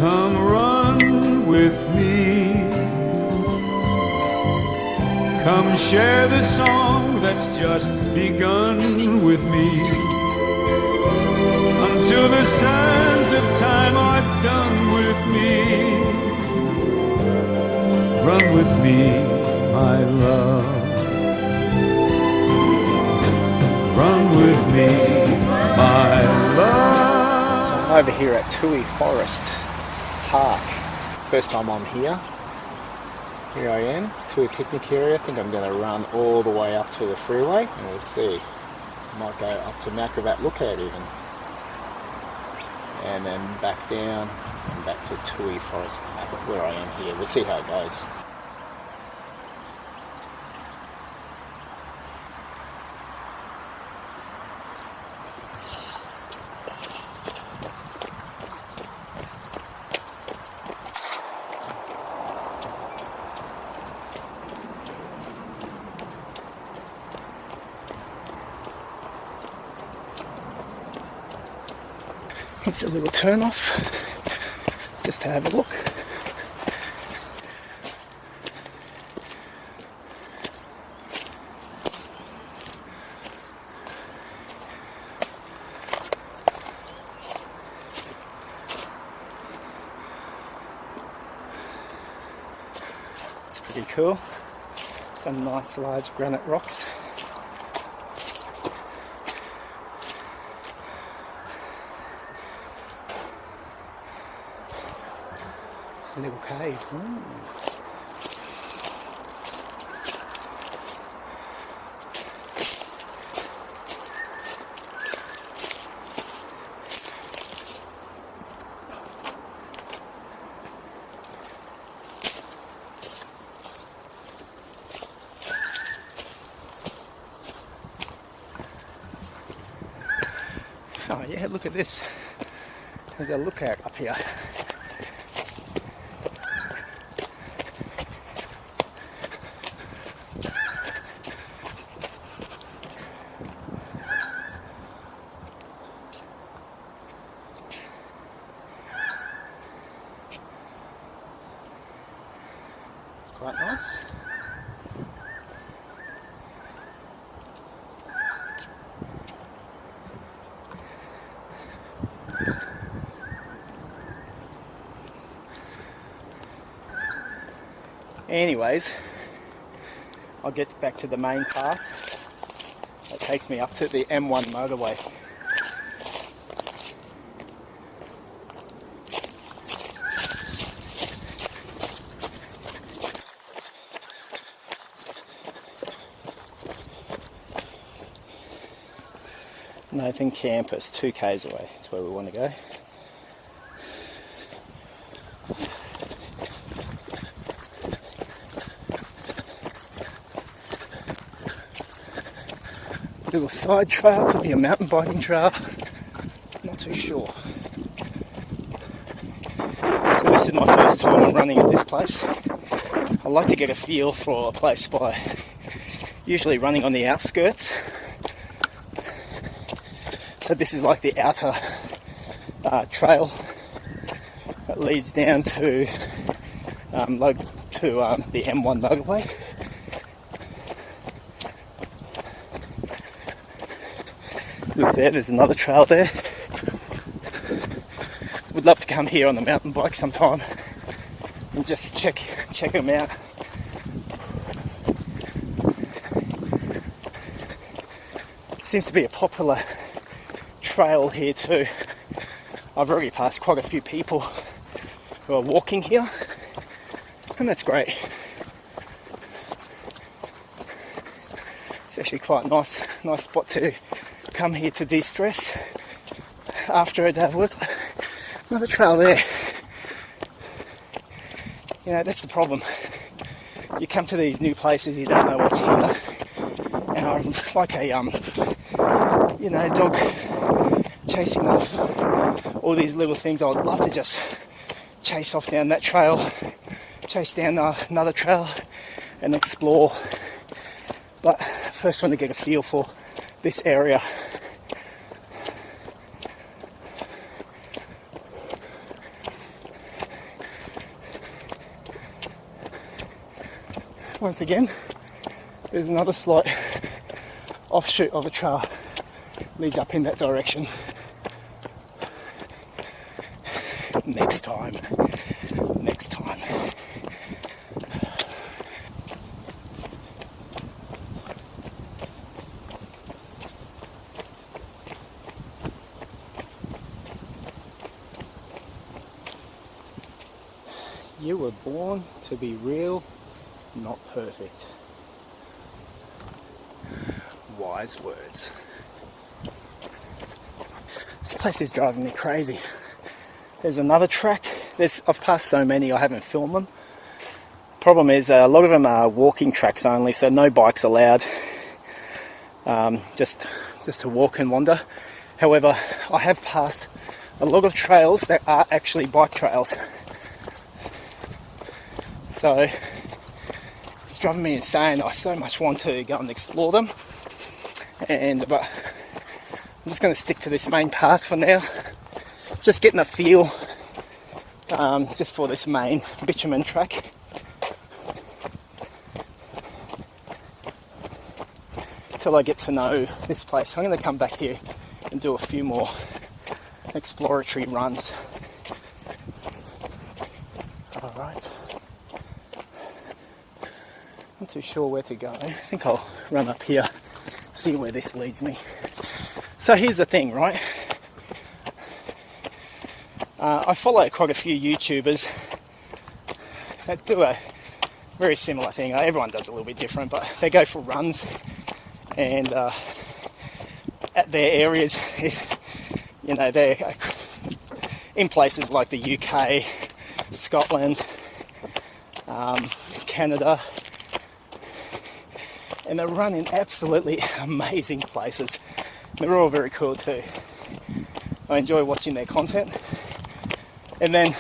come run with me. Come share the song that's just begun with me. Until the sands of time are done with me. Run with me, my love. Run with me, my love. So I'm over here at Toohey Forest Park. First time I'm here. Here I am, Toohey picnic area. I think I'm going to run all the way up to the freeway and we'll see. Might go up to Mt Gravatt Lookout even. And then back down and back to Toohey Forest Park where I am here. We'll see how it goes. It's a little turn off, just to have a look. It's pretty cool. Some nice large granite rocks. A little cave. Oh yeah, look at this. There's a lookout up here. Quite nice. Anyways, I'll get back to the main path. That takes me up to the M1 motorway. Nathan Campus, 2 k's away. That's where we want to go. Little side trail, could be a mountain biking trail. Not too sure. So this is my first time running at this place. I like to get a feel for a place by usually running on the outskirts. So this is like the outer trail that leads down to the M1 motorway. Look there, there's another trail there. Would love to come here on the mountain bike sometime and just check them out. It seems to be a popular trail here too. I've already passed quite a few people who are walking here, and that's great. It's actually quite nice spot to come here to de-stress after a day of work. Another trail there. You know, that's the problem. You come to these new places, you don't know what's here, and I'm like a dog chasing off all these little things. I would love to just chase off down that trail, chase down another trail and explore. But first want to get a feel for this area. once again, there's another slight offshoot of a trail leads up in that direction. Next time. You were born to be real, not perfect. Wise words. This place is driving me crazy. There's another track. I've passed so many I haven't filmed them. Problem is a lot of them are walking tracks only, so no bikes allowed. Just to walk and wander. However, I have passed a lot of trails that are actually bike trails. So it's driving me insane. I so much want to go and explore them, but I'm just going to stick to this main path for now. Just getting a feel just for this main bitumen track. Until I get to know this place. I'm going to come back here and do a few more exploratory runs. Alright. Not too sure where to go. I think I'll run up here, see where this leads me. So here's the thing, right? I follow quite a few YouTubers that do a very similar thing. Everyone does a little bit different, but they go for runs and at their areas, they're in places like the UK, Scotland, Canada, and they're running absolutely amazing places. They're all very cool too. I enjoy watching their content. And then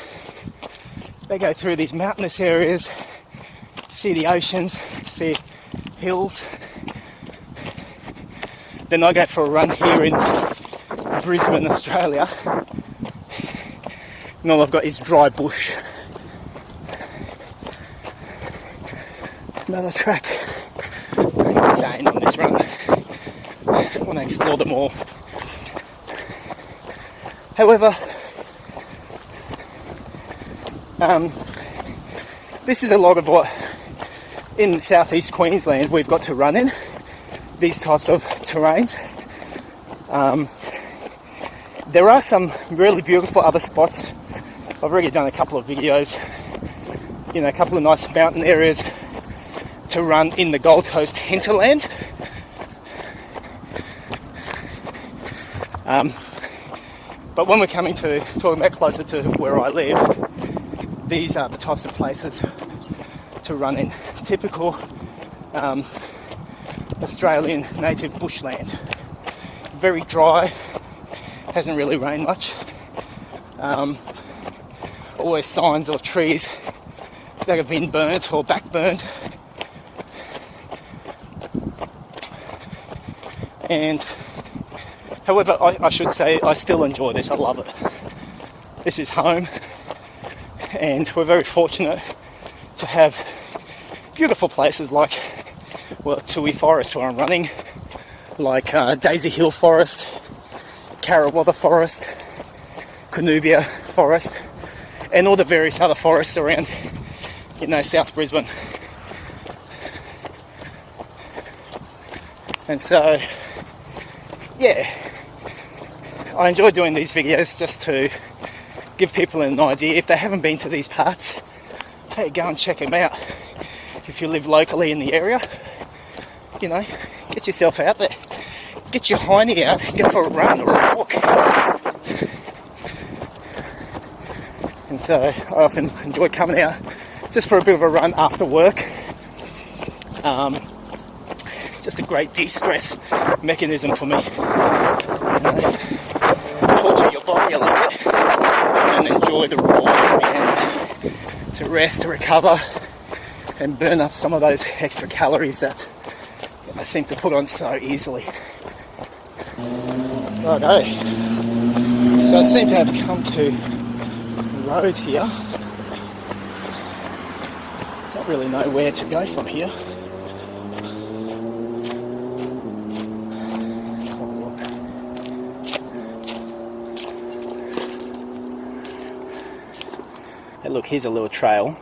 they go through these mountainous areas, see the oceans, see hills. Then I go for a run here in Brisbane, Australia, and all I've got is dry bush. Another track. Going insane on this run. I want to explore them all. However, this is a lot of what in southeast Queensland we've got to run in, these types of terrains. There are some really beautiful other spots. I've already done a couple of videos, a couple of nice mountain areas to run in the Gold Coast hinterland. But when we're talking about closer to where I live, these are the types of places to run in. Typical Australian native bushland. Very dry, hasn't really rained much. Always signs of trees that have been burnt or backburnt. And however, I should say I still enjoy this. I love it. This is home, and we're very fortunate to have beautiful places like Toohey Forest where I'm running, like Daisy Hill Forest, Carrawatha Forest, Canoobia Forest, and all the various other forests around, South Brisbane. And so, yeah, I enjoy doing these videos just to give people an idea. If they haven't been to these parts, hey, go and check them out. If you live locally in the area, get yourself out there. Get your hiney out, go for a run or a walk. And so I often enjoy coming out just for a bit of a run after work. Just a great de-stress mechanism for me. Torture your body a little bit and enjoy the raw and to rest, to recover and burn up some of those extra calories that I seem to put on so easily. Righto. So I seem to have come to the road here. Don't Don't really know where to go from here. Let's have a look. Hey, look, here's a little trail.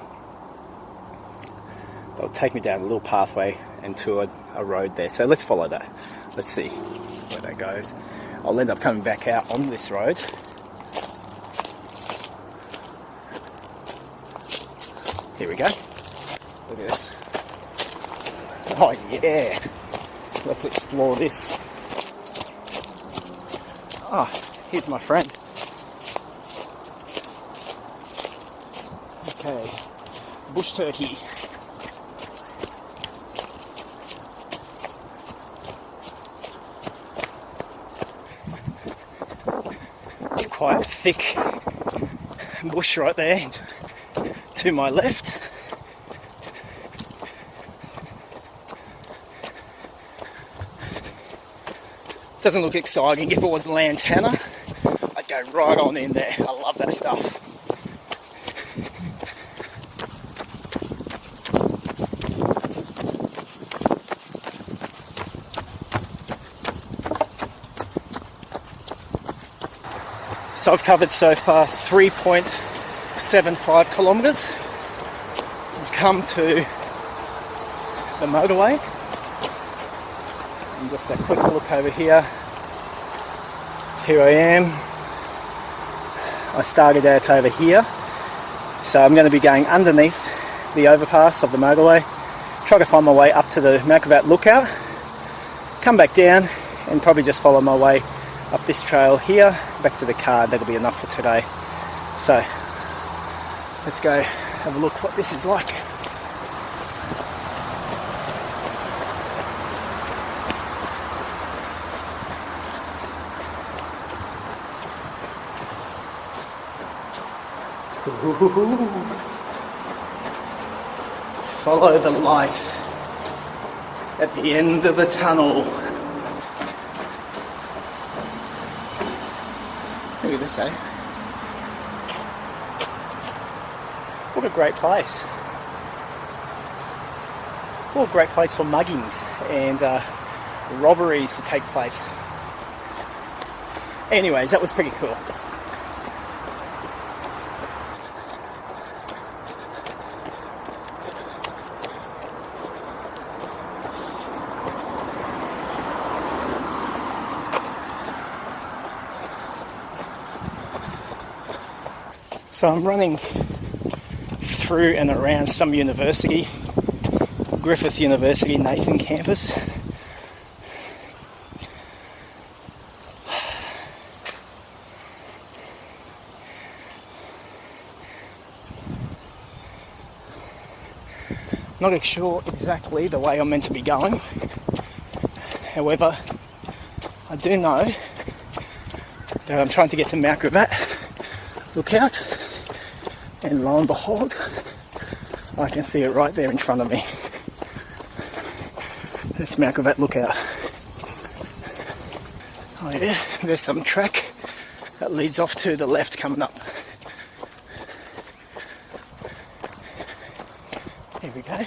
That'll take me down a little pathway into a road there. So let's follow that. Let's see where that goes. I'll end up coming back out on this road. Here we go. Look at this. Oh yeah. Let's explore this. Ah, here's my friend. Okay. Bush turkey. It's quite a thick bush right there to my left. Doesn't look exciting. If it was lantana, I'd go right on in there. I love that stuff. So I've covered so far 3.75 kilometres. I've come to the motorway. And just a quick look over here. Here I am. I started out over here. So I'm going to be going underneath the overpass of the motorway. Try to find my way up to the Mt Gravatt Lookout. Come back down and probably just follow my way up this trail here, back to the car. That'll be enough for today. So, let's go have a look what this is like. Ooh. Follow the light at the end of the tunnel. Look at this, eh? What a great place. What a great place for muggings and robberies to take place. Anyways, that was pretty cool. So I'm running through and around some university, Griffith University Nathan Campus. Not sure exactly the way I'm meant to be going. However, I do know that I'm trying to get to Mt Gravatt Lookout. And lo and behold, I can see it right there in front of me. That's Mt Gravatt Lookout. Oh yeah, there's some track that leads off to the left coming up. Here we go.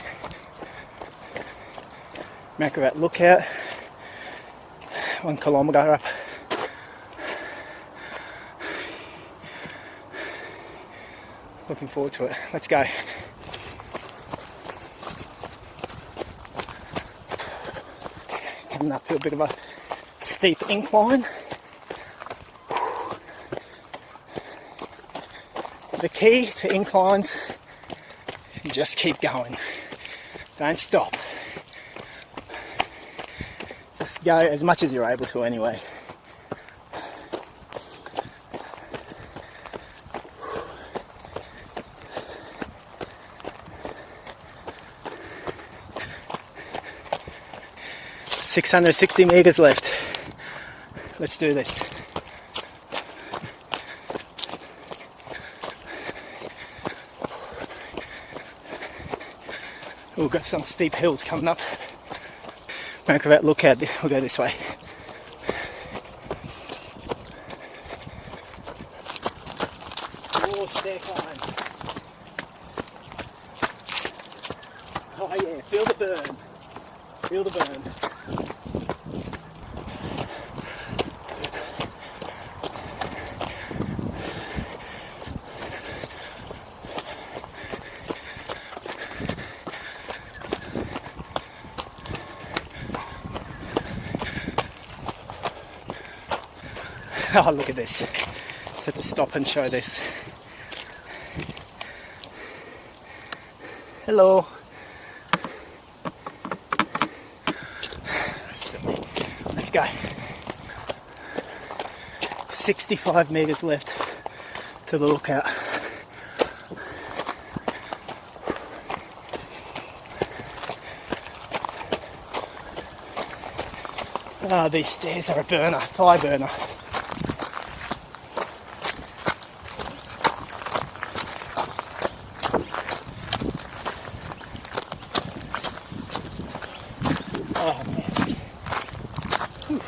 Mt Gravatt Lookout. 1 kilometre up. Looking forward to it. Let's go. Coming up to a bit of a steep incline. The key to inclines, you just keep going. Don't stop. Just go as much as you're able to anyway. $660 meters left. Let's do this. We've got some steep hills coming up. Mt Gravatt Lookout, we'll go this way. Oh, stair climb. Oh yeah, feel the burn. Feel the burn. Oh, look at this. Have to stop and show this. Hello. Let's go. 65 meters left to the lookout. Oh, these stairs are a burner, thigh burner. Oh man. Whew.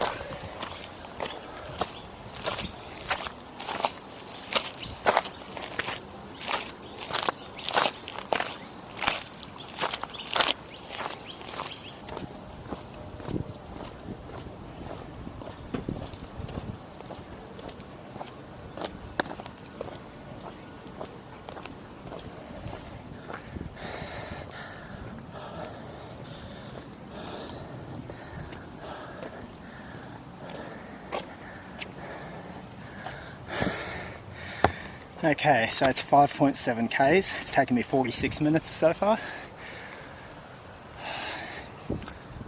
Okay, so it's 5.7 k's. It's taken me 46 minutes so far.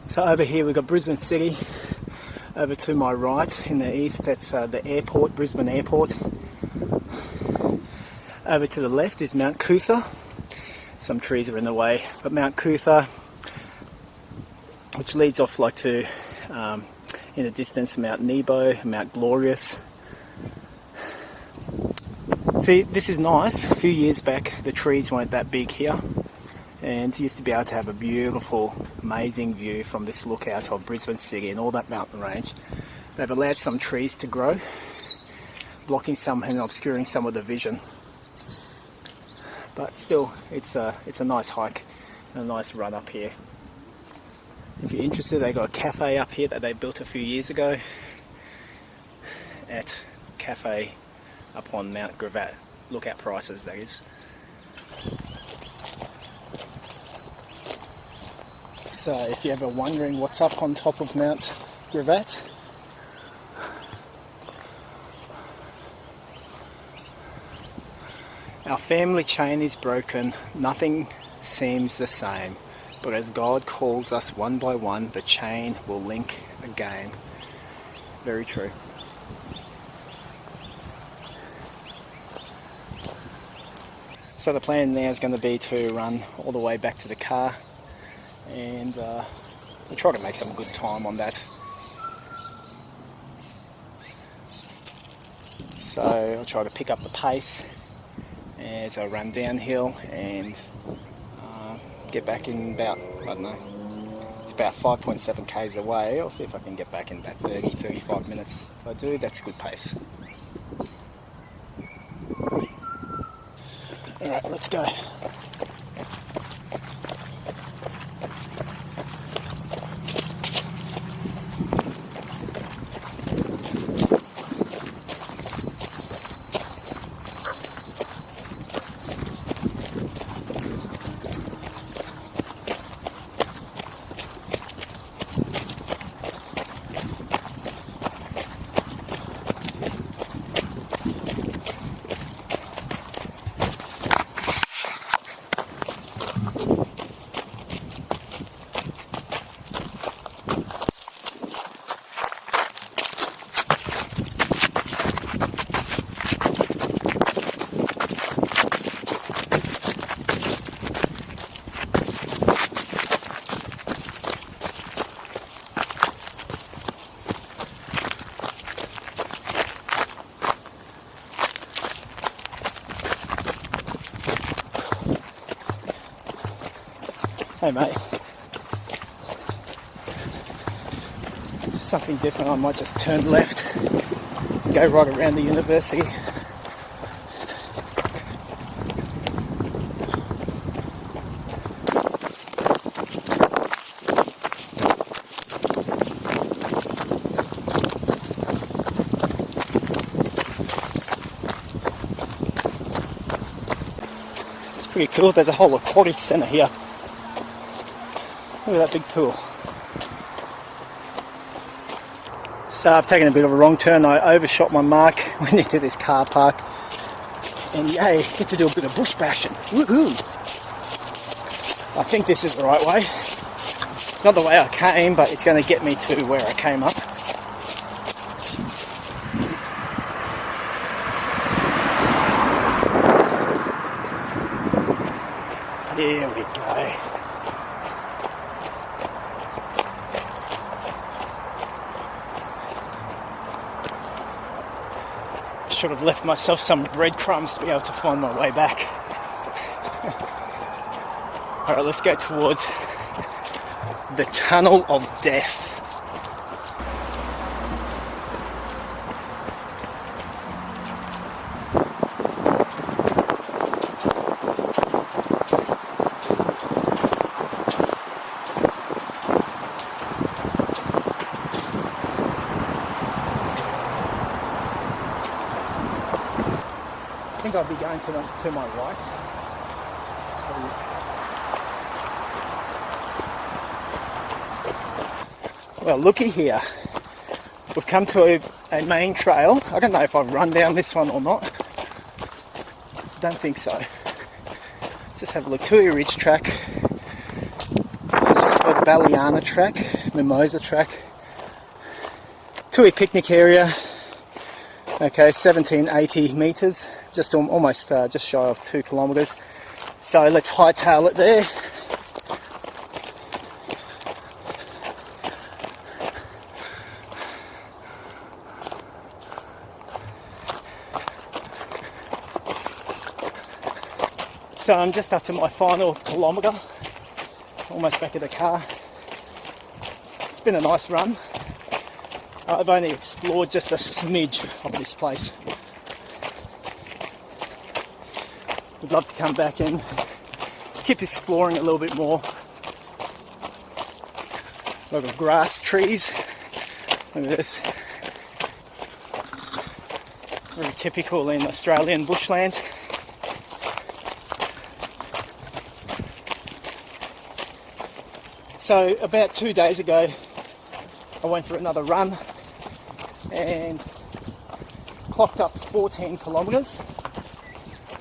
So over here we've got Brisbane City. Over to my right in the east, that's the airport, Brisbane Airport. Over to the left is Mt Cootha. Some trees are in the way, but Mt Cootha, which leads off like to, in the distance, Mount Nebo, Mount Glorious. See, this is nice. A few years back, the trees weren't that big here, and you used to be able to have a beautiful, amazing view from this lookout of Brisbane City and all that mountain range. They've allowed some trees to grow, blocking some and obscuring some of the vision. But still, it's a nice hike, a nice run up here. If you're interested, they've got a cafe up here that they built a few years ago at Cafe up on Mt Gravatt Lookout prices, that is. So if you're ever wondering what's up on top of Mt Gravatt, our family chain is broken, nothing seems the same, but as God calls us one by one, the chain will link again. Very true. So the plan now is going to be to run all the way back to the car, and we'll try to make some good time on that. So I'll try to pick up the pace as I run downhill and get back in about, I don't know, it's about 5.7 k's away. I'll see if I can get back in about 30-35 minutes. If I do, that's good pace. Alright, let's go. Hey mate, something different. I might just turn left and go right around the university. Pretty cool. There's a whole aquatic centre here. Look at that big pool. So I've taken a bit of a wrong turn. I overshot my mark. Went into this car park. And yay, get to do a bit of bush bashing. Woohoo! I think this is the right way. It's not the way I came, but it's going to get me to where I came up. Here we go. Should have left myself some breadcrumbs to be able to find my way back. Alright, let's go towards the Tunnel of Death. I think I'll be going to my right. Well, looky here. We've come to a main trail. I don't know if I've run down this one or not. Don't think so. Let's just have a look. Toohey Ridge Track. This was called Balliana Track, Mimosa Track. Toohey Picnic Area. Okay, 1780 metres. Just almost just shy of 2 kilometres. So let's hightail it there. So I'm just up to my final kilometre, almost back at the car. It's been a nice run. I've only explored just a smidge of this place. Would love to come back and keep exploring a little bit more. A lot of grass, trees. Look at this. Very typical in Australian bushland. So about 2 days ago, I went for another run and clocked up 14 kilometres.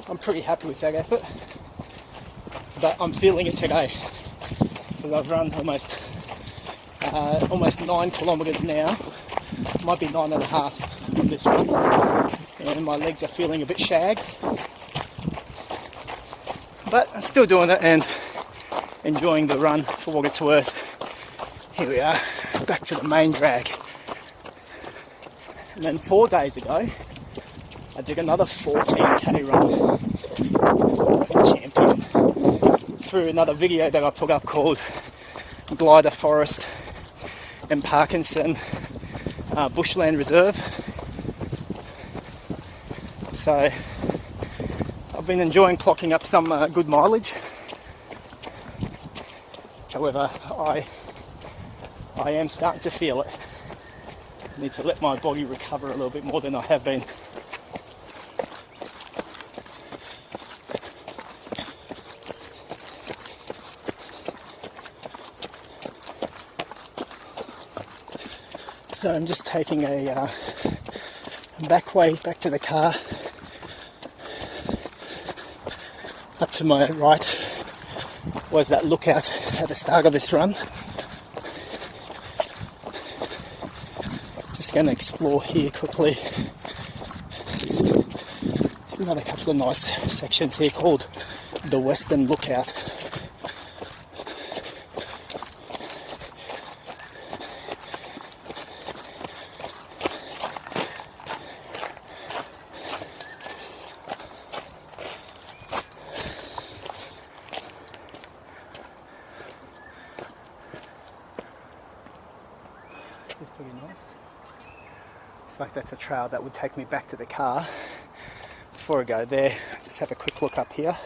I'm pretty happy with that effort, but I'm feeling it today because I've run almost 9 kilometres now. Might be 9.5 on this one, and my legs are feeling a bit shagged, but I'm still doing it and enjoying the run for what it's worth. Here we are, back to the main drag. And then 4 days ago, I did another 14k run like a champion through another video that I put up called Glider Forest and Parkinson Bushland Reserve. So I've been enjoying clocking up some good mileage. However, I am starting to feel it. I need to let my body recover a little bit more than I have been. So I'm just taking a back way back to the car. Up to my right was that lookout at the start of this run. Just going to explore here quickly. There's another couple of nice sections here called the Western Lookout. It's pretty nice. Looks like that's a trail that would take me back to the car. Before I go there, just have a quick look up here.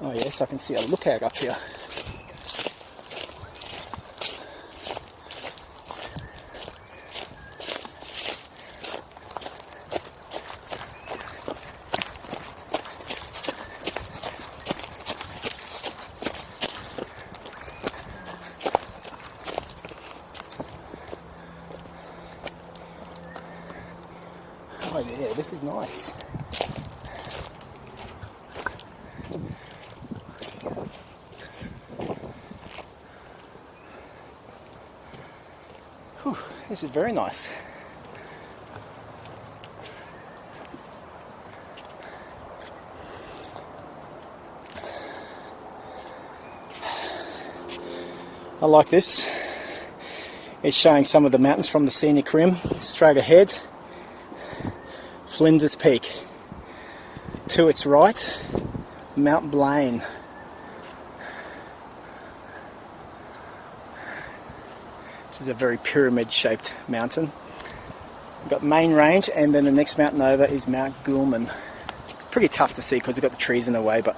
Oh yes, I can see a lookout up here. Oh yeah, this is nice. Whew, this is very nice. I like this. It's showing some of the mountains from the scenic rim. Straight ahead, Flinders Peak. To its right, Mount Blaine. This is a very pyramid-shaped mountain. We've got Main Range, and then the next mountain over is Mt Gulman. Pretty tough to see because we've got the trees in the way, but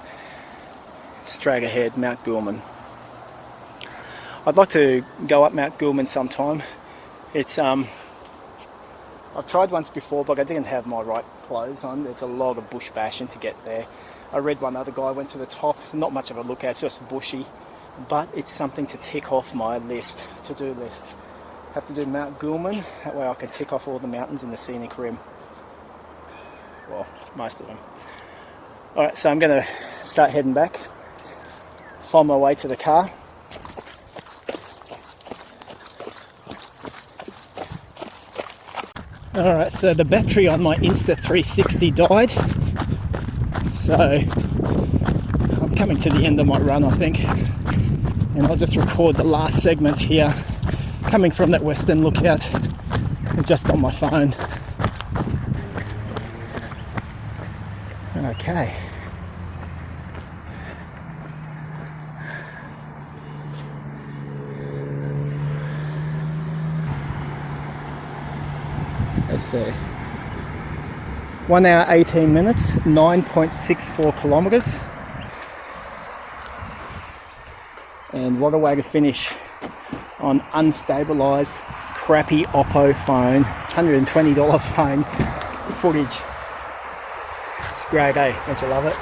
straight ahead, Mt Gulman. I'd like to go up Mt Gulman sometime. It's I've tried once before, but I didn't have my right clothes on. There's a lot of bush bashing to get there. I read one other guy went to the top. Not much of a lookout, it's just bushy, but it's something to tick off my list, to-do list. Have to do Mt Gulman. That way I can tick off all the mountains in the scenic rim. Well, most of them. All right, so I'm going to start heading back. Find my way to the car. Alright, so the battery on my Insta360 died, so I'm coming to the end of my run, I think, and I'll just record the last segment here coming from that western lookout just on my phone. Okay. Let's see. 1 hour 18 minutes, 9.64 kilometers. And what a way to finish on unstabilized, crappy Oppo phone, $120 phone footage. It's great, eh? Don't you love it?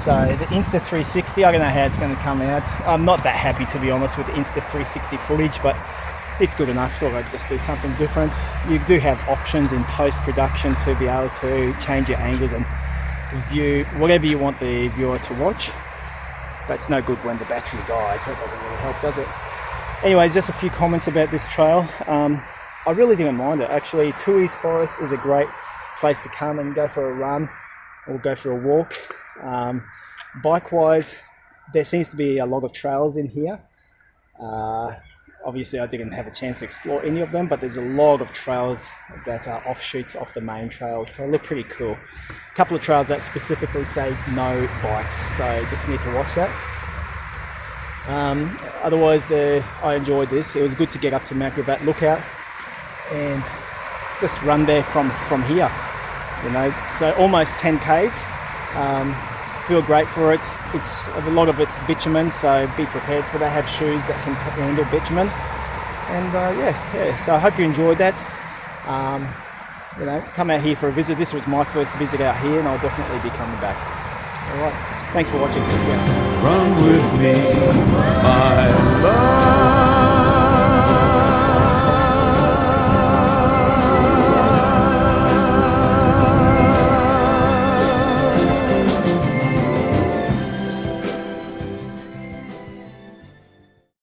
So the Insta360, I don't know how it's going to come out. I'm not that happy, to be honest, with the Insta360 footage, but it's good enough. Thought I'd just do something different. You do have options in post-production to be able to change your angles and view whatever you want the viewer to watch. But it's no good when the battery dies. That doesn't really help, does it? Anyways, just a few comments about this trail. I really didn't mind it. Actually, Toohey Forest is a great place to come and go for a run or go for a walk. Bike-wise, there seems to be a lot of trails in here. Obviously I didn't have a chance to explore any of them, but there's a lot of trails that are offshoots off the main trails, so they look pretty cool. A couple of trails that specifically say no bikes, so just need to watch that. Otherwise, I enjoyed this. It was good to get up to Mt Gravatt Lookout and just run there from here, you know. So almost 10 Ks. Feel great for it. It's a lot of it's bitumen, so be prepared for that. Have shoes that can handle bitumen, and yeah. So I hope you enjoyed that. You know, come out here for a visit. This was my first visit out here, and I'll definitely be coming back. All right, thanks for watching. Run with me, my love.